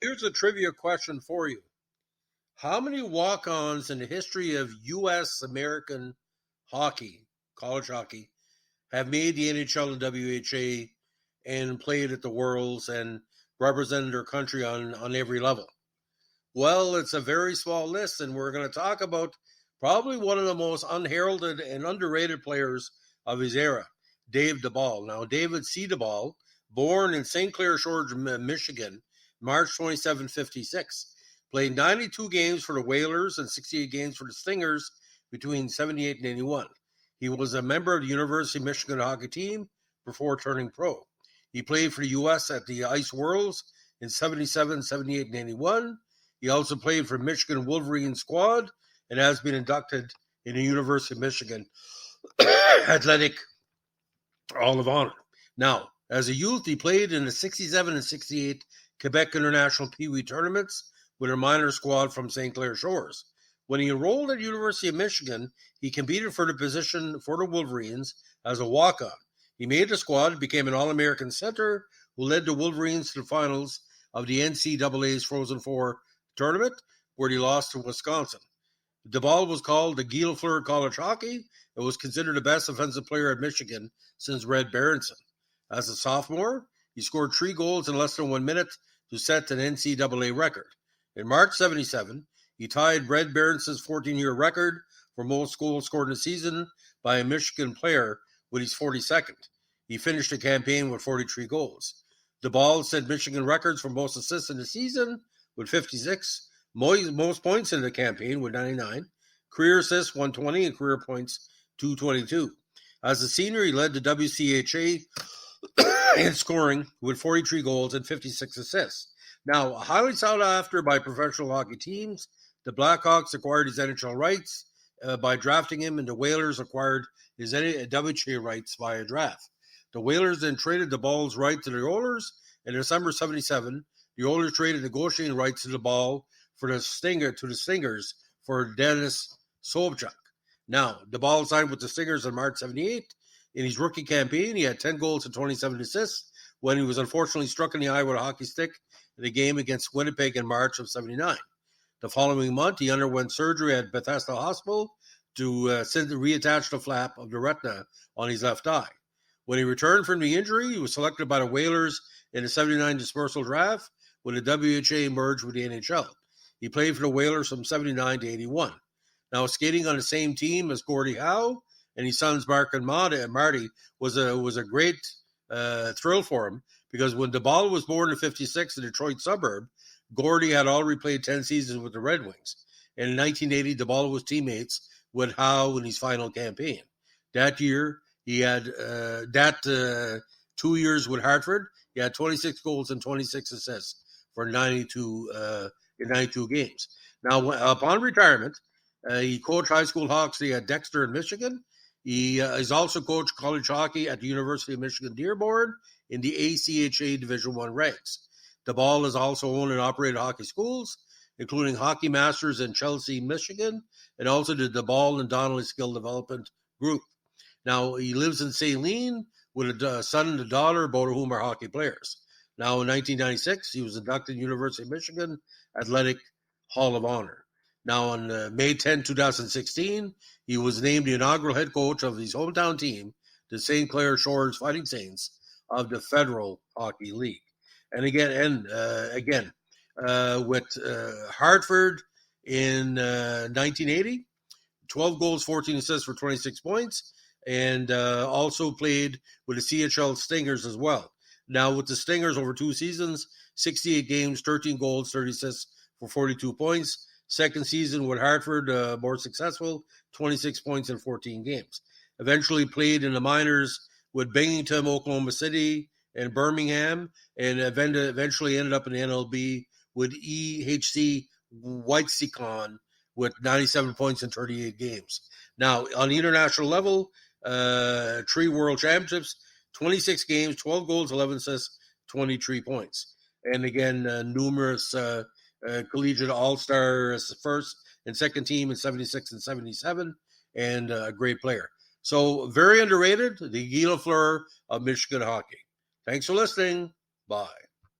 Here's a trivia question for you. How many walk-ons in the history of U.S. American hockey, college hockey, have made the NHL and WHA and played at the Worlds and represented their country on every level? Well, it's a very small list, and we're going to talk about probably one of the most unheralded and underrated players of his era, Dave Debol. Now, David C. Debol, born in St. Clair Shores, Michigan, March 27, 56, played 92 games for the Whalers and 68 games for the Stingers between 78 and 81. He was a member of the University of Michigan hockey team before turning pro. He played for the U.S. at the Ice Worlds in 77, 78, and 81. He also played for Michigan Wolverine squad and has been inducted in the University of Michigan Athletic Hall of Honor. Now, as a youth, he played in the 67 and 68 Quebec International Pee Wee tournaments with a minor squad from St. Clair Shores. When he enrolled at the University of Michigan, he competed for the position for the Wolverines as a walk-on. He made the squad and became an All-American center who led the Wolverines to the finals of the NCAA's Frozen Four tournament, where he lost to Wisconsin. Debol was called the Lafleur College Hockey and was considered the best offensive player at Michigan since Red Berenson. As a sophomore, he scored 3 goals in less than 1 minute to set an NCAA record. In March 77, he tied Red Berenson's 14-year record for most goals scored in a season by a Michigan player with his 42nd. He finished the campaign with 43 goals. Debol set Michigan records for most assists in the season with 56, most points in the campaign with 99, career assists 120, and career points 222. As a senior, he led the WCHA in scoring with 43 goals and 56 assists. Now, highly sought after by professional hockey teams, the Blackhawks acquired his NHL rights by drafting him, and the Whalers acquired his WHA rights via draft. The Whalers then traded Debol's right to the Oilers. In December 77, the Oilers traded negotiating rights to Debol to the Stingers for Dennis Sobchak. Now, Debol signed with the Stingers in March 78. In his rookie campaign, he had 10 goals and 27 assists when he was unfortunately struck in the eye with a hockey stick in a game against Winnipeg in March of 79. The following month, he underwent surgery at Bethesda Hospital to reattach the flap of the retina on his left eye. When he returned from the injury, he was selected by the Whalers in the 79 dispersal draft when the WHA merged with the NHL. He played for the Whalers from 79 to 81. Now, skating on the same team as Gordie Howe and his sons Mark and Marty was a great thrill for him, because when Debol was born in 56 in Detroit suburb, Gordie had already played 10 seasons with the Red Wings. And in 1980, Debol was teammates with Howe in his final campaign. That year, he had 2 years with Hartford. He had 26 goals and 26 assists for 92 games. Now, upon retirement, he coached high school hockey at Dexter in Michigan. He has also coached college hockey at the University of Michigan Dearborn in the ACHA Division I ranks. Debol has also owned and operated hockey schools, including Hockey Masters in Chelsea, Michigan, and also the Debol and Donnelly Skill Development Group. Now, he lives in Saline with a son and a daughter, both of whom are hockey players. Now, in 1996, he was inducted in University of Michigan Athletic Hall of Honor. Now, on May 10, 2016, he was named the inaugural head coach of his hometown team, the St. Clair Shores Fighting Saints of the Federal Hockey League. And again, with Hartford in 1980, 12 goals, 14 assists for 26 points, and also played with the CHL Stingers as well. Now, with the Stingers over 2 seasons, 68 games, 13 goals, 30 assists for 42 points. Second season with Hartford, more successful, 26 points in 14 games. Eventually played in the minors with Binghamton, Oklahoma City, and Birmingham, and eventually ended up in the NLB with EHC Whitesicon with 97 points in 38 games. Now, on the international level, 3 World Championships, 26 games, 12 goals, 11 assists, 23 points. And again, numerous collegiate all-star first and second team in 76 and 77, and a great player. So very underrated, the Guy Lafleur of Michigan hockey. Thanks for listening. Bye.